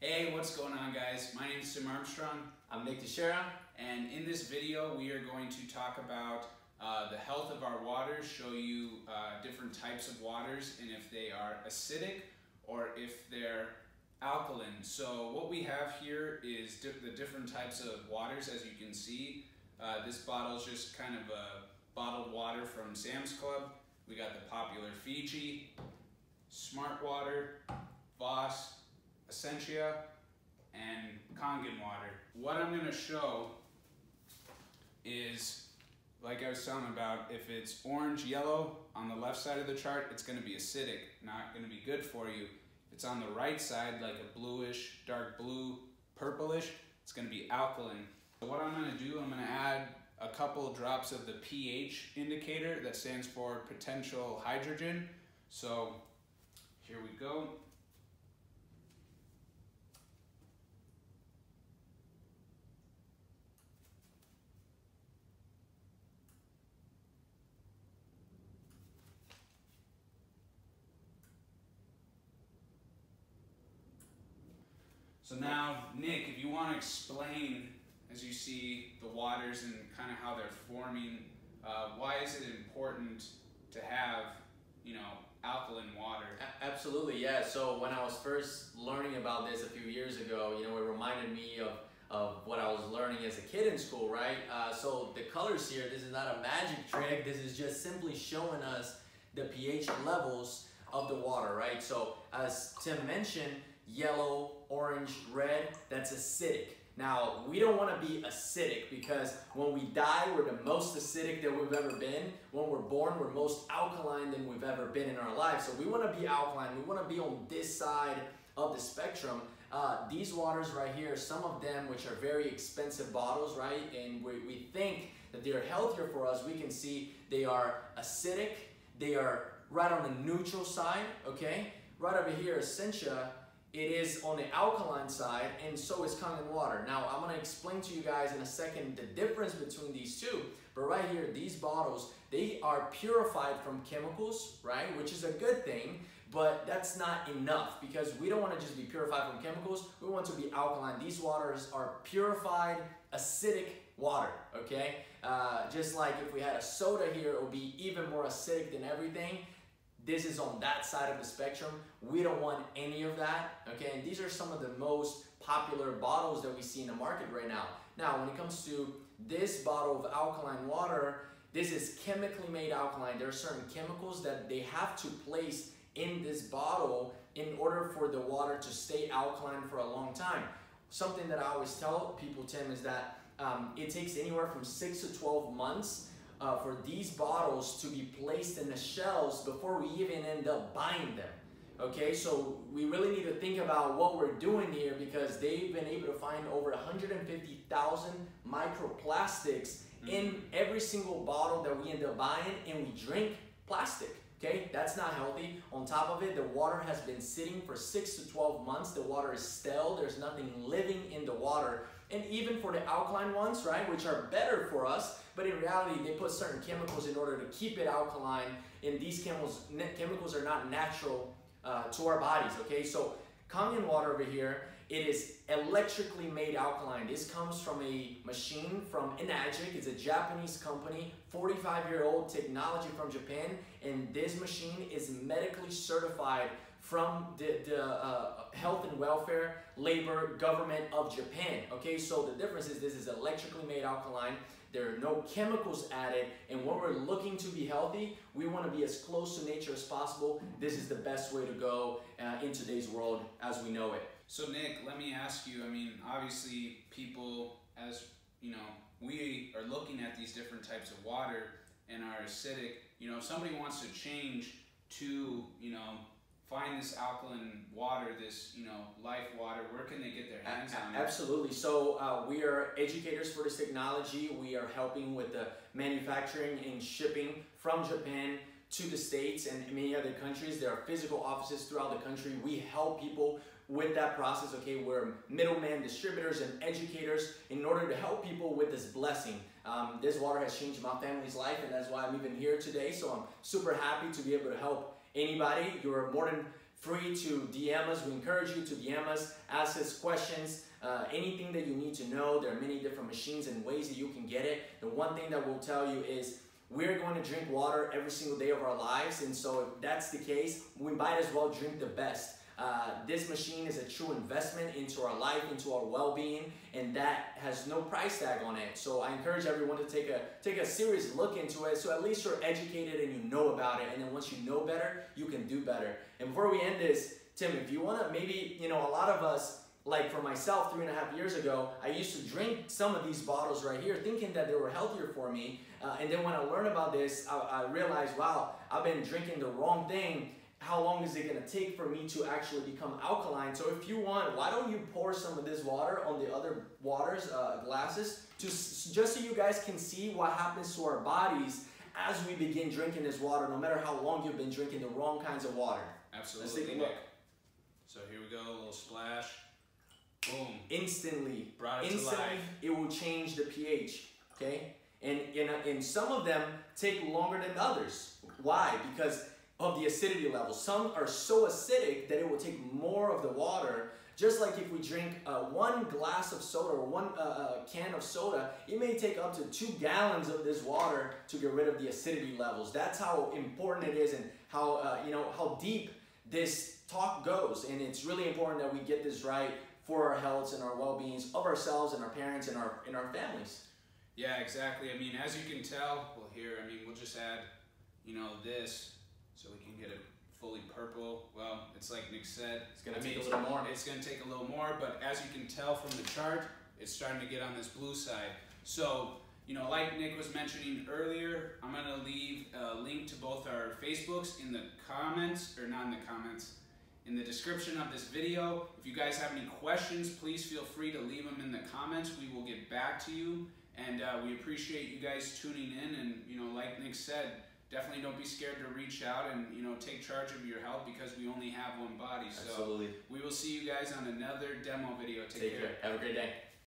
Hey, what's going on, guys? My name is Tim Armstrong. I'm Nick Teixeira. And in this video, we are going to talk about the health of our waters, show you different types of waters and if they are acidic or if they're alkaline. So what we have here is the different types of waters. As you can see, this bottle is just kind of a bottled water from Sam's Club. We got the popular Fiji, Smart Water, Voss, Essentia, and Kangen water. What I'm going to show is, like I was telling about, if it's orange, yellow on the left side of the chart, it's going to be acidic, not going to be good for you. If it's on the right side, like a bluish, dark blue, purplish, it's going to be alkaline. So what I'm going to do, I'm going to add a couple drops of the pH indicator that stands for potential hydrogen. So here we go. So now, Nick, if you want to explain, as you see the waters and kind of how they're forming, why is it important to have, alkaline water? Absolutely, yeah. So when I was first learning about this a few years ago, it reminded me of what I was learning as a kid in school, right? So the colors here, this is not a magic trick. This is just simply showing us the pH levels of the water, right? So as Tim mentioned, yellow, orange, red, that's acidic. Now, we don't want to be acidic because when we die, we're the most acidic that we've ever been. When we're born, we're most alkaline than we've ever been in our lives. So we want to be alkaline. We want to be on this side of the spectrum. These waters right here, some of them which are very expensive bottles, right? And we think that they're healthier for us. We can see they are acidic. They are right on the neutral side, okay? Right over here, Essentia, it is on the alkaline side, and so is Kangen water. Now, I'm going to explain to you guys in a second the difference between these two. But right here, these bottles, they are purified from chemicals, right? Which is a good thing, but that's not enough because we don't want to just be purified from chemicals. We want to be alkaline. These waters are purified, acidic water, okay? Just like if we had a soda here, it would be even more acidic than everything. This is on that side of the spectrum. We don't want any of that, okay? And these are some of the most popular bottles that we see in the market right now. Now, when it comes to this bottle of alkaline water, this is chemically made alkaline. There are certain chemicals that they have to place in this bottle in order for the water to stay alkaline for a long time. Something that I always tell people, Tim, is that it takes anywhere from 6 to 12 months for these bottles to be placed in the shelves before we even end up buying them. Okay, so we really need to think about what we're doing here because they've been able to find over 150,000 microplastics in every single bottle that we end up buying, and we drink plastic. Okay, that's not healthy. On top of it, the water has been sitting for 6 to 12 months. The water is stale. There's nothing living in the water. And even for the alkaline ones, right, which are better for us, but in reality, they put certain chemicals in order to keep it alkaline, and these chemicals are not natural to our bodies, okay? So Kangen water over here, it is electrically made alkaline. This comes from a machine from Enagic. It's a Japanese company, 45-year-old technology from Japan, and this machine is medically certified from the Health and Welfare Labor Government of Japan. Okay, so the difference is this is electrically made alkaline. There are no chemicals added, and when we're looking to be healthy, we want to be as close to nature as possible. This is the best way to go in today's world as we know it. So Nick, let me ask you, obviously people, as we are looking at these different types of water and are acidic, if somebody wants to change to, find this alkaline water, this, life water, where can they get their hands on it? Absolutely. So we are educators for this technology. We are helping with the manufacturing and shipping from Japan to the States and many other countries. There are physical offices throughout the country. We help people with that process, okay? We're middleman distributors and educators in order to help people with this blessing. This water has changed my family's life, and that's why I'm even here today. So I'm super happy to be able to help anybody. You're more than free to DM us. We encourage you to DM us, ask us questions, anything that you need to know. There are many different machines and ways that you can get it. The one thing that we'll tell you is we're going to drink water every single day of our lives, and so if that's the case, we might as well drink the best. This machine is a true investment into our life, into our well-being, and that has no price tag on it. So I encourage everyone to take a serious look into it, so at least you're educated and you know about it, and then once you know better, you can do better. And before we end this, Tim, if you want to maybe, you know, a lot of us, like for myself 3.5 years ago, I used to drink some of these bottles right here thinking that they were healthier for me, and then when I learned about this, I realized, wow, I've been drinking the wrong thing. How long is it going to take for me to actually become alkaline? So if you want, why don't you pour some of this water on the other waters, glasses, just so you guys can see what happens to our bodies as we begin drinking this water, no matter how long you've been drinking the wrong kinds of water. Absolutely. Let's take a look. So here we go, a little splash. Boom. Instantly. Brought it to life. It will change the pH, okay? And some of them take longer than others. Why? Because of the acidity level. Some are so acidic that it will take more of the water. Just like if we drink one glass of soda or one can of soda, it may take up to 2 gallons of this water to get rid of the acidity levels. That's how important it is, and how you know, how deep this talk goes. And it's really important that we get this right for our health and our well-beings of ourselves and our parents and our families. Yeah, exactly. I mean, as you can tell, well, here, I mean, we'll just add, you know, this, so we can get it fully purple. Well, it's like Nick said, it's going to take a little more. It's going to take a little more, but as you can tell from the chart, it's starting to get on this blue side. So, you know, like Nick was mentioning earlier, I'm going to leave a link to both our Facebooks in the comments, or not in the comments, in the description of this video. If you guys have any questions, please feel free to leave them in the comments. We will get back to you, and we appreciate you guys tuning in. And, you know, like Nick said, definitely don't be scared to reach out and, you know, take charge of your health, because we only have one body. So absolutely. We will see you guys on another demo video. Take care. Have a great day.